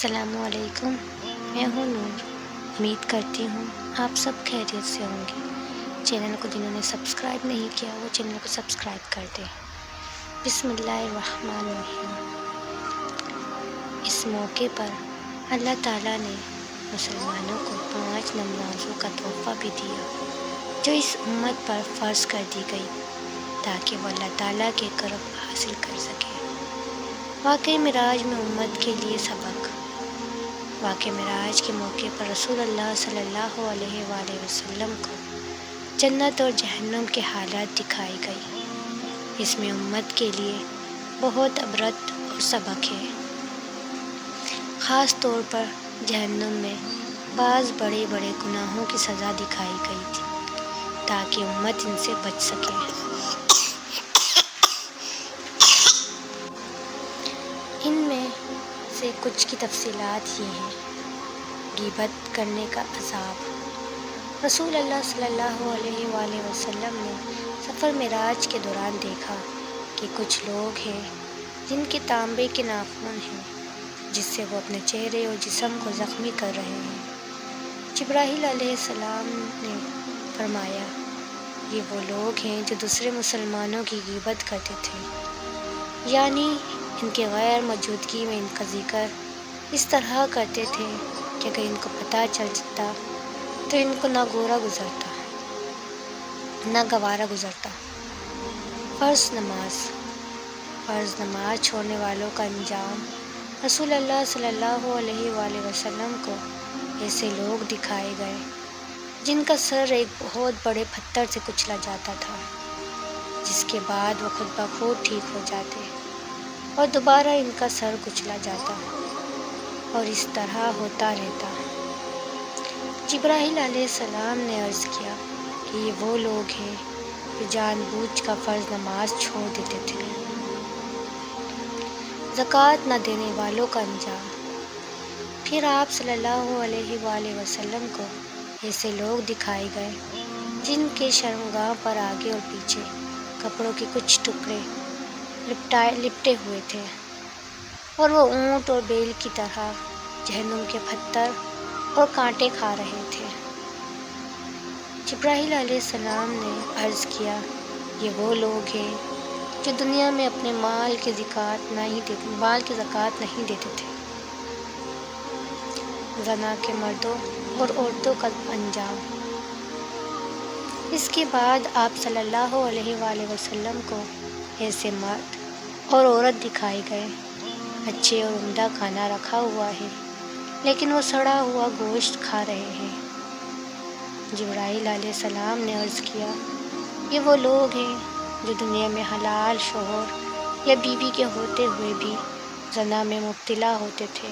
السلام علیکم، میں ہوں نور۔ امید کرتی ہوں آپ سب خیریت سے ہوں گے۔ چینل کو جنہوں نے سبسکرائب نہیں کیا وہ چینل کو سبسکرائب کر دیں۔ بسم اللہ الرحمن الرحیم۔ اس موقع پر اللہ تعالیٰ نے مسلمانوں کو 5 نمازوں کا تحفہ بھی دیا جو اس امت پر فرض کر دی گئی تاکہ وہ اللہ تعالیٰ کے قرب حاصل کر سکے۔ واقعہ معراج میں امت کے لیے سبق۔ واقعہ معراج کے موقع پر رسول اللہ صلی اللہ علیہ وآلہ وسلم کو جنت اور جہنم کے حالات دکھائی گئی۔ اس میں امت کے لیے بہت عبرت اور سبق ہے۔ خاص طور پر جہنم میں بعض بڑے بڑے گناہوں کی سزا دکھائی گئی تھی تاکہ امت ان سے بچ سکے۔ ان میں سے کچھ کی تفصیلات یہ ہیں۔ غیبت کرنے کا عذاب۔ رسول اللہ صلی اللہ علیہ وآلہ وسلم نے سفر معراج کے دوران دیکھا کہ کچھ لوگ ہیں جن کے تانبے کے ناخن ہیں جس سے وہ اپنے چہرے اور جسم کو زخمی کر رہے ہیں۔ جبرائیل علیہ السلام نے فرمایا یہ وہ لوگ ہیں جو دوسرے مسلمانوں کی غیبت کرتے تھے، یعنی ان کے غیر موجودگی میں ان کا ذکر اس طرح کرتے تھے کہ اگر ان کو پتہ چل جاتا تو ان کو نہ گوارا گزرتا۔ فرض نماز چھوڑنے والوں کا انجام۔ رسول اللہ صلی اللہ علیہ وآلہ وسلم کو ایسے لوگ دکھائے گئے جن کا سر ایک بہت بڑے پتھر سے کچلا جاتا تھا، جس کے بعد وہ خود بخود ٹھیک ہو جاتے اور دوبارہ ان کا سر کچلا جاتا اور اس طرح ہوتا رہتا۔ جبرائیل علیہ السلام نے عرض کیا کہ یہ وہ لوگ ہیں جو جان بوجھ کر فرض نماز چھوڑ دیتے تھے۔ زکوٰۃ نہ دینے والوں کا انجام۔ پھر آپ صلی اللہ علیہ وآلہ وسلم کو ایسے لوگ دکھائے گئے جن کے شرمگاہ پر آگے اور پیچھے کپڑوں کے کچھ ٹکڑے لپٹے ہوئے تھے اور وہ اونٹ اور بیل کی طرح جہنم کے پتھر اور کانٹے کھا رہے تھے۔ جبرائیل علیہ السلام نے عرض کیا یہ وہ لوگ ہیں جو دنیا میں اپنے مال کی زکوٰۃ نہیں دیتے تھے۔ زنا کے مردوں اور عورتوں کا انجام۔ اس کے بعد آپ صلی اللہ علیہ وآلہ وسلم کو ایسے مرد اور عورت دکھائے گئے اچھے اور عمدہ کھانا رکھا ہوا ہے لیکن وہ سڑا ہوا گوشت کھا رہے ہیں۔ جبرائیل علیہ السلام نے عرض کیا یہ وہ لوگ ہیں جو دنیا میں حلال شوہر یا بیوی کے ہوتے ہوئے بھی زنا میں مبتلا ہوتے تھے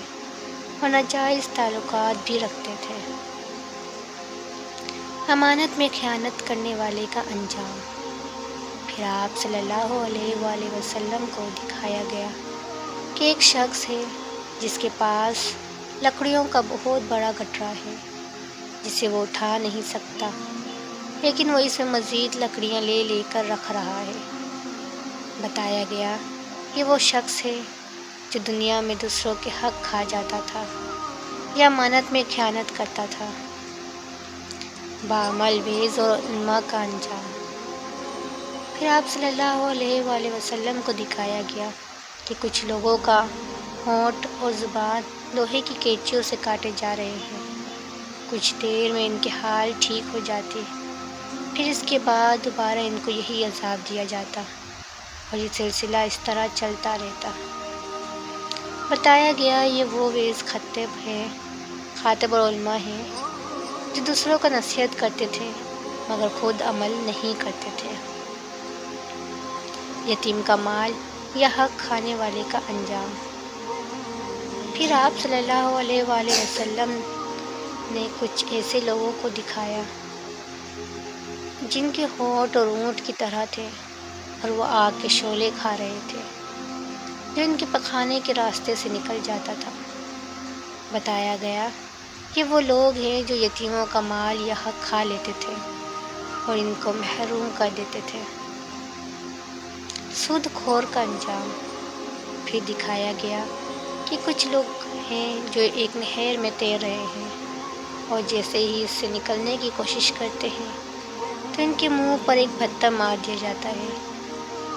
اور ناجائز تعلقات بھی رکھتے تھے۔ امانت میں خیانت کرنے والے کا انجام۔ پھر آپ صلی اللہ علیہ وآلہ وسلم کو دکھایا گیا کہ ایک شخص ہے جس کے پاس لکڑیوں کا بہت بڑا گٹھرا ہے جسے وہ اٹھا نہیں سکتا، لیکن وہ اس میں مزید لکڑیاں لے کر رکھ رہا ہے۔ بتایا گیا کہ وہ شخص ہے جو دنیا میں دوسروں کے حق کھا جاتا تھا یا امانت میں خیانت کرتا تھا۔ بعمل بیض اور علماء کا انجام۔ پھر آپ صلی اللہ علیہ وآلہ وسلم کو دکھایا گیا کہ کچھ لوگوں کا ہونٹ اور زبان لوہے کی کینچیوں سے کاٹے جا رہے ہیں، کچھ دیر میں ان کے حال ٹھیک ہو جاتے، پھر اس کے بعد دوبارہ ان کو یہی عذاب دیا جاتا اور یہ سلسلہ اس طرح چلتا رہتا۔ بتایا گیا یہ وہ وعظ خاطب اور علماء ہیں جو دوسروں کا نصیحت کرتے تھے مگر خود عمل نہیں کرتے تھے۔ یتیم کا مال یا حق کھانے والے کا انجام۔ پھر آپ صلی اللہ علیہ وآلہ وسلم نے کچھ ایسے لوگوں کو دکھایا جن کے ہونٹ اور اونٹ کی طرح تھے اور وہ آگ کے شعلے کھا رہے تھے جو ان کے پخانے کے راستے سے نکل جاتا تھا۔ بتایا گیا کہ وہ لوگ ہیں جو یتیموں کا مال یا حق کھا لیتے تھے اور ان کو محروم کر دیتے تھے۔ سود خور کا انجام۔ پھر دکھایا گیا کہ کچھ لوگ ہیں جو ایک نہر میں تیر رہے ہیں اور جیسے ہی اس سے نکلنے کی کوشش کرتے ہیں تو ان کے منہ پر ایک پتھر مار دیا جاتا ہے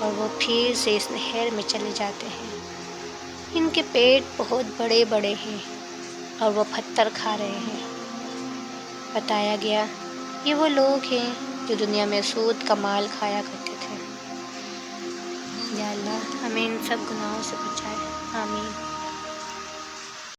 اور وہ پھر سے اس نہر میں چلے جاتے ہیں۔ ان کے پیٹ بہت بڑے بڑے ہیں اور وہ پتھر کھا رہے ہیں۔ بتایا گیا یہ وہ لوگ ہیں جو دنیا میں سود کا مال کھایا کرتے تھے۔ یا اللہ ہمیں ان سب گناہوں سے بچائے، آمین۔